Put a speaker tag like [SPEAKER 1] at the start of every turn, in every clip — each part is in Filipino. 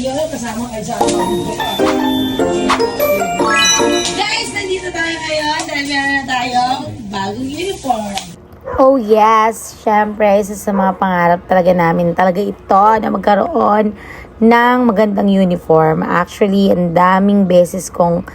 [SPEAKER 1] Iyon, kasama kayo sa Guys, nandito tayo ngayon dahil meron na tayong bagong uniform.
[SPEAKER 2] Oh yes, syempre isa sa mga pangarap talaga namin talaga ito na magkaroon ng magandang uniform. Actually, ang daming beses kong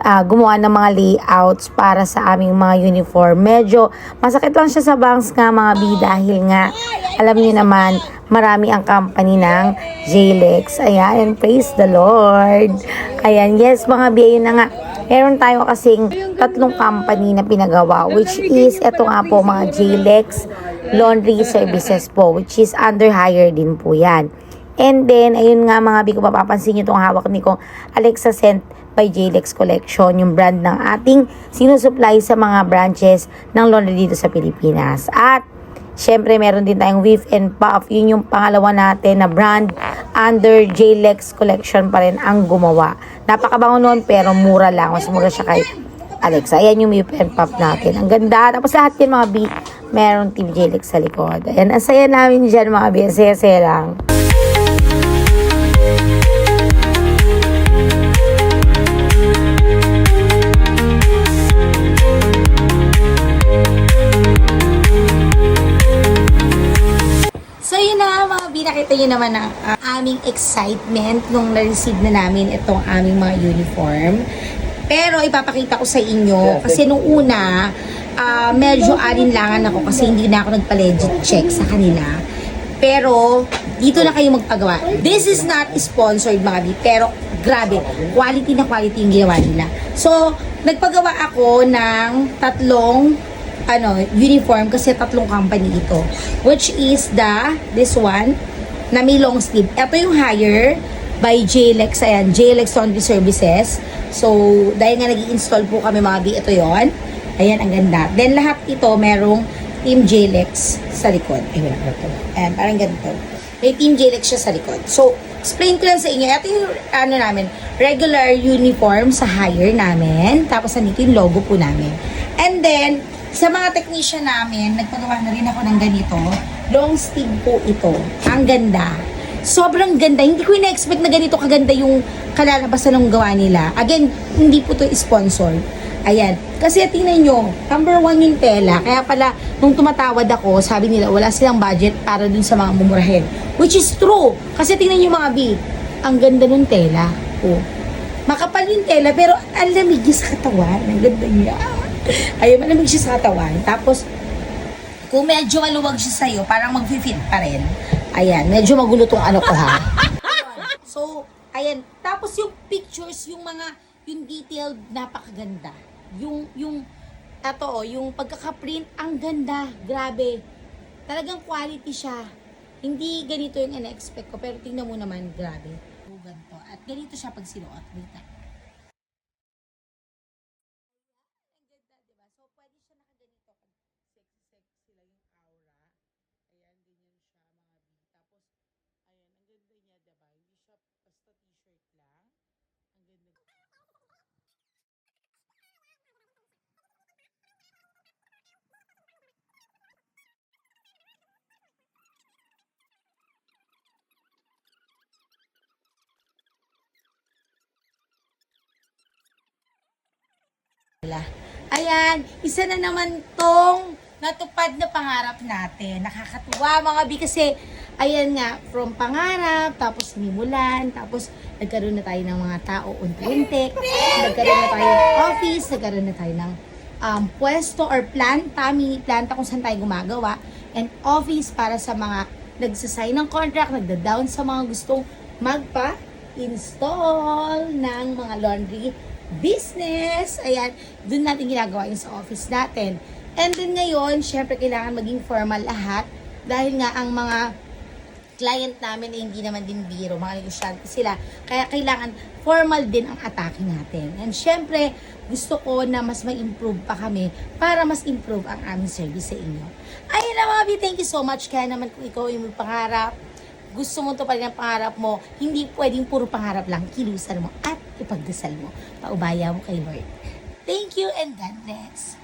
[SPEAKER 2] gumawa ng mga layouts para sa aming mga uniform. Medyo masakit lang siya sa bangs nga mga B dahil nga alam niyo naman marami ang company ng JLEX. Ayan, and praise the Lord. Ayan, yes mga B, ayun na nga. Meron tayo kasing tatlong company na pinagawa, which is, eto nga po mga JLEX Laundry Services po, which is under hire din po yan. And then, ayun nga mga biko, mapapansin nyo itong hawak ni ko, Alexa Scent by JLEX Collection, yung brand ng ating sinusupply sa mga branches ng laundry dito sa Pilipinas. At, syempre, meron din tayong Whiff and Puff. Yun yung pangalawa natin na brand under JLEX Collection pa rin ang gumawa. Napakabango nun pero mura lang. Mas mura siya kay Alexa. Ayan yung Whiff and Puff natin. Ang ganda. Tapos lahat yan mga B, meron Team JLEX sa likod. Ayan, ang saya namin dyan mga B. Ang saya-saya lang. Nakita nyo naman ang aming excitement nung na-receive na namin itong aming mga uniform. Pero ipapakita ko sa inyo kasi nung una, medyo alinlangan ako kasi hindi na ako nagpa-legit check sa kanila. Pero dito na kayo magpagawa. This is not sponsored mga B, pero grabe, quality na quality yung ginawa nila. So, nagpagawa ako ng tatlong uniform kasi tatlong company ito. Which is this one, na may long sleeve. Ito yung hire by JLEX. Ayan, JLEX Laundry Services. So, dahil nga nag-i-install po kami mga B, ito yon. Ayan, ang ganda. Then, lahat ito merong Team JLEX sa likod. Ayan, ayan, parang ganito. May Team JLEX siya sa likod. So, explain ko lang sa inyo. Ito yung namin, regular uniform sa hire namin. Tapos, nandito yung logo po namin. And then, sa mga technician namin, nagpagawa na rin ako ng ganito. Long sleeve po ito. Ang ganda. Sobrang ganda. Hindi ko ina-expect na ganito kaganda yung kalalabasan ng gawa nila. Again, hindi po ito sponsor. Ayan. Kasi tingnan nyo, number 1 yung tela. Kaya pala, nung tumatawad ako, sabi nila, wala silang budget para dun sa mga mumurahin. Which is true. Kasi tingnan nyo mga B, ang ganda ng tela. Oh. Makapal yung tela, pero ang lamig niya sa katawan. Ang ganda niya. Ayun, malamig siya sa katawan. Tapos, kung medyo maluwag siya sa'yo, parang mag-fit pa rin. Ayan, medyo magulo tong ko ha. So, ayan. Tapos yung pictures, yung detailed, napakaganda. Yung pagkakaprint, ang ganda. Grabe. Talagang quality siya. Hindi ganito yung ina-expect ko, pero tingnan mo naman, grabe. Ganito. At ganito siya pag sinuot. Dito. Ayan, isa na naman tong natupad na pangarap natin. Nakakatuwa mga B kasi, ayan nga, from pangarap, tapos nimulan, tapos nagkaroon na tayo ng mga tao unti-unti, nagkaroon na tayo ng office, nagkaroon na tayo ng pwesto or planta, mini planta kung saan tayo gumagawa, and office para sa mga nagsasign ng contract, nagda-down sa mga gustong magpa-install ng mga laundry business. Ayan, doon natin ginagawa yung sa office natin. And then ngayon, syempre kailangan maging formal lahat dahil nga ang mga client namin ay hindi naman din biro, mga negosyante sila. Kaya kailangan formal din ang atake natin. And syempre, gusto ko na mas ma-improve pa kami para mas improve ang aming service sa inyo. Ayun na mga B, thank you so much. Kaya naman kung ikaw yung pangarap, gusto mo to pa rin ang pangarap mo, hindi pwedeng puro pangarap lang, kilusan mo at ipagdasal mo. Paubaya mo kay Lord. Thank you and God bless.